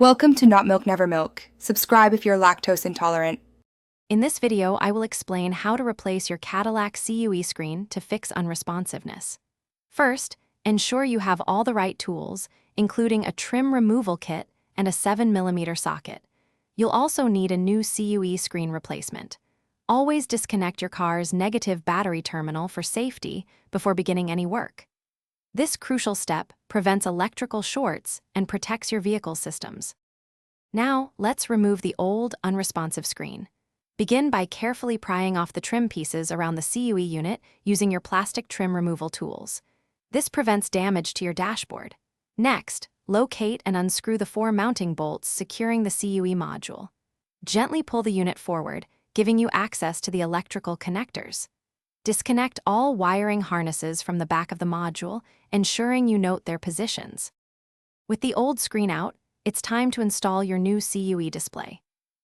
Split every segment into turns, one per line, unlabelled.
Welcome to Not Milk Never Milk. Subscribe if you're lactose intolerant.
In this video, I will explain how to replace your Cadillac CUE screen to fix unresponsiveness. First, ensure you have all the right tools, including a trim removal kit and a 7mm socket. You'll also need a new CUE screen replacement. Always disconnect your car's negative battery terminal for safety before beginning any work. This crucial step prevents electrical shorts and protects your vehicle's systems. Now, let's remove the old, unresponsive screen. Begin by carefully prying off the trim pieces around the CUE unit using your plastic trim removal tools. This prevents damage to your dashboard. Next, locate and unscrew the 4 mounting bolts securing the CUE module. Gently pull the unit forward, giving you access to the electrical connectors. Disconnect all wiring harnesses from the back of the module, ensuring you note their positions. With the old screen out, it's time to install your new CUE display.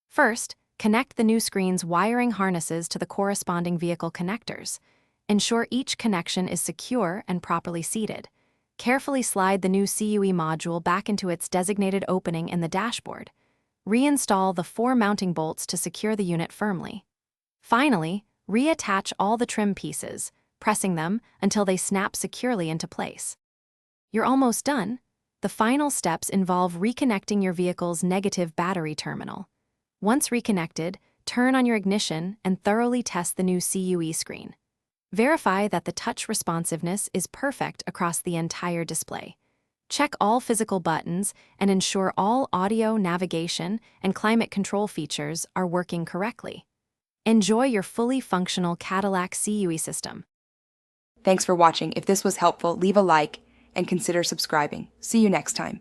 First, connect the new screen's wiring harnesses to the corresponding vehicle connectors. Ensure each connection is secure and properly seated. Carefully slide the new CUE module back into its designated opening in the dashboard. Reinstall the 4 mounting bolts to secure the unit firmly. Finally, reattach all the trim pieces, pressing them until they snap securely into place. You're almost done. The final steps involve reconnecting your vehicle's negative battery terminal. Once reconnected, turn on your ignition and thoroughly test the new CUE screen. Verify that the touch responsiveness is perfect across the entire display. Check all physical buttons and ensure all audio, navigation, and climate control features are working correctly. Enjoy your fully functional Cadillac CUE system.
Thanks for watching. If this was helpful, leave a like and consider subscribing. See you next time.